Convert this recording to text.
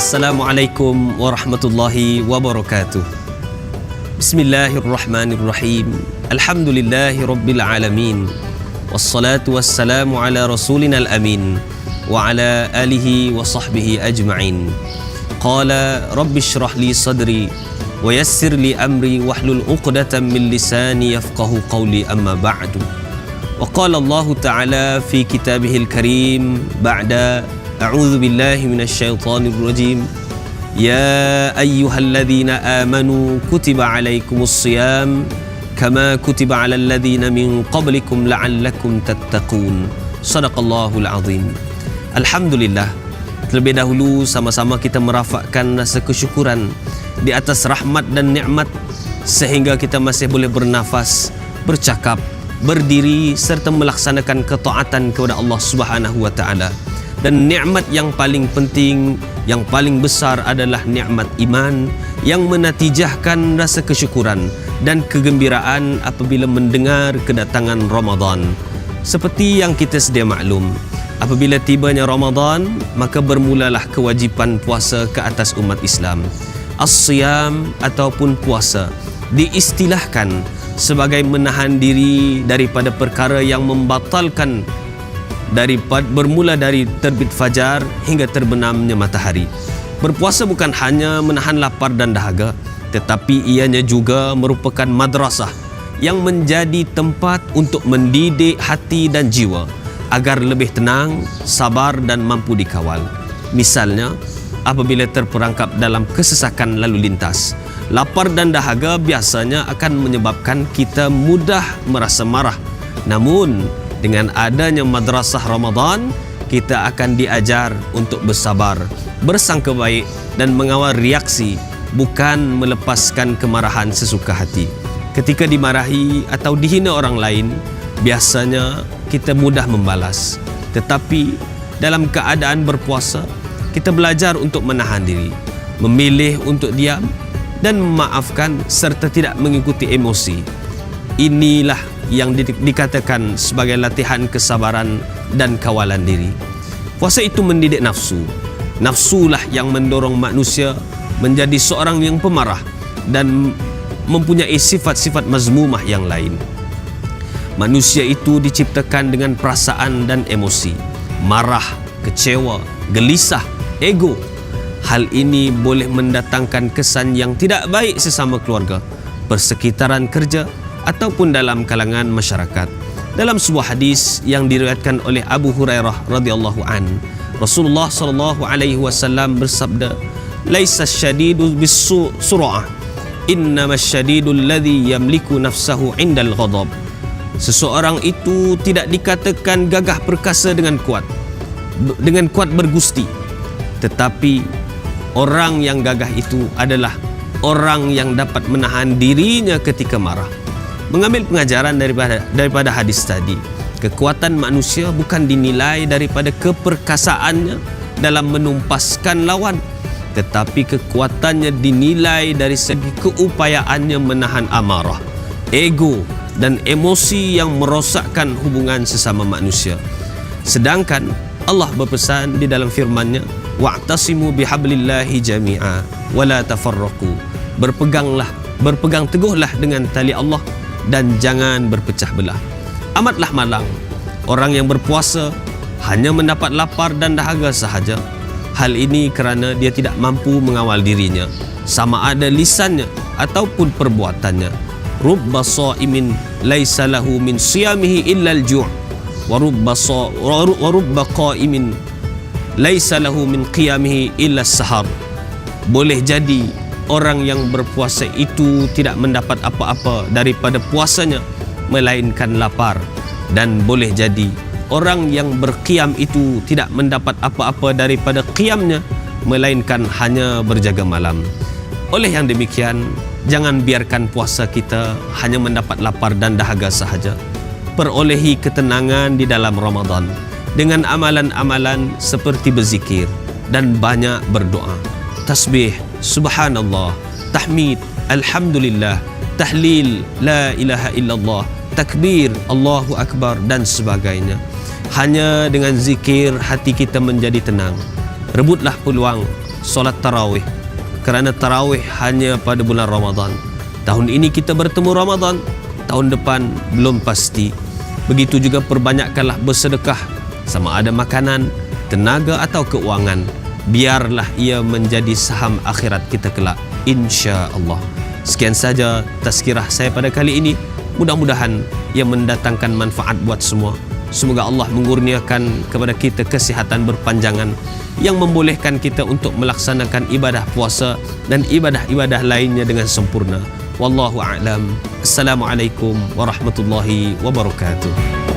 Assalamualaikum warahmatullahi wabarakatuh. Bismillahirrahmanirrahim. Alhamdulillahi rabbil alamin. Wassalatu wassalamu ala rasulina al-amin wa ala alihi wa sahbihi ajma'in. Qala rabbi shrah li sadri wa yassir li amri wahlul 'uqdatam min lisani yafqahu qawli, amma ba'du. Wa qala Allah ta'ala fi kitabihil karim ba'da a'udzu billahi minasyaitonir rajim. Ya ayyuhalladzina amanu kutiba 'alaikumus shiyam kama kutiba 'alal ladzina min qablikum la'allakum tattaqun. Shadaqallahul azim. Alhamdulillah, terlebih dahulu sama-sama kita merafakkan rasa kesyukuran di atas rahmat dan nikmat sehingga kita masih boleh bernafas, bercakap, berdiri serta melaksanakan ketaatan kepada Allah Subhanahu wa taala. Dan nikmat yang paling penting, yang paling besar adalah nikmat iman yang menatijahkan rasa kesyukuran dan kegembiraan apabila mendengar kedatangan Ramadan. Seperti yang kita sedia maklum, apabila tibanya Ramadan, maka bermulalah kewajipan puasa ke atas umat Islam. As-siyam ataupun puasa diistilahkan sebagai menahan diri daripada perkara yang membatalkan bermula dari terbit fajar hingga terbenamnya matahari. Berpuasa bukan hanya menahan lapar dan dahaga, tetapi ianya juga merupakan madrasah yang menjadi tempat untuk mendidik hati dan jiwa agar lebih tenang, sabar dan mampu dikawal. Misalnya, apabila terperangkap dalam kesesakan lalu lintas, lapar dan dahaga biasanya akan menyebabkan kita mudah merasa marah. Namun, dengan adanya madrasah Ramadan, kita akan diajar untuk bersabar, bersangka baik dan mengawal reaksi, bukan melepaskan kemarahan sesuka hati. Ketika dimarahi atau dihina orang lain, biasanya kita mudah membalas. Tetapi dalam keadaan berpuasa, kita belajar untuk menahan diri, memilih untuk diam dan memaafkan serta tidak mengikuti emosi. Inilah yang dikatakan sebagai latihan kesabaran dan kawalan diri. Puasa itu mendidik nafsu. Nafsulah yang mendorong manusia menjadi seorang yang pemarah dan mempunyai sifat-sifat mazmumah yang lain. Manusia itu diciptakan dengan perasaan dan emosi, marah, kecewa, gelisah, ego. Hal ini boleh mendatangkan kesan yang tidak baik sesama keluarga, persekitaran kerja ataupun dalam kalangan masyarakat. Dalam sebuah hadis yang diriwayatkan oleh Abu Hurairah radhiyallahu an, Rasulullah sallallahu alaihi wasallam bersabda, "Laisa syadidu bis-sur'ah, innamas syadidul ladzi yamliku nafsahu 'indal ghadab." Seseorang itu tidak dikatakan gagah perkasa dengan kuat bergusti, tetapi orang yang gagah itu adalah orang yang dapat menahan dirinya ketika marah. Mengambil pengajaran daripada hadis tadi, kekuatan manusia bukan dinilai daripada keperkasaannya dalam menumpaskan lawan, tetapi kekuatannya dinilai dari segi keupayaannya menahan amarah, ego dan emosi yang merosakkan hubungan sesama manusia. Sedangkan Allah berpesan di dalam firman-Nya, wa'tasimu bihablillahi jami'a wa la tafarraqu. Berpegang teguhlah dengan tali Allah dan jangan berpecah belah. Amatlah malang orang yang berpuasa hanya mendapat lapar dan dahaga sahaja. Hal ini kerana dia tidak mampu mengawal dirinya, sama ada lisannya ataupun perbuatannya. Rubba sha'imin laisa lahu min siyamihi illa al-ju' wa rubba qa'imin laisa lahu min qiyamihi illa as-sahar. Boleh jadi orang yang berpuasa itu tidak mendapat apa-apa daripada puasanya melainkan lapar, dan boleh jadi orang yang berqiyam itu tidak mendapat apa-apa daripada qiyamnya melainkan hanya berjaga malam. Oleh yang demikian, jangan biarkan puasa kita hanya mendapat lapar dan dahaga sahaja. Perolehi ketenangan di dalam Ramadan dengan amalan-amalan seperti berzikir dan banyak berdoa, tasbih, subhanallah, tahmid, alhamdulillah, tahlil, la ilaha illallah, takbir, Allahu akbar dan sebagainya. Hanya dengan zikir hati kita menjadi tenang. Rebutlah peluang solat tarawih, kerana tarawih hanya pada bulan Ramadan. Tahun ini kita bertemu Ramadan, tahun depan belum pasti. Begitu juga perbanyakkanlah bersedekah, sama ada makanan, tenaga atau keuangan. Biarlah ia menjadi saham akhirat kita kelak, insya-Allah. Sekian saja tazkirah saya pada kali ini. Mudah-mudahan ia mendatangkan manfaat buat semua. Semoga Allah mengurniakan kepada kita kesihatan berpanjangan yang membolehkan kita untuk melaksanakan ibadah puasa dan ibadah-ibadah lainnya dengan sempurna. Wallahu a'lam. Assalamualaikum warahmatullahi wabarakatuh.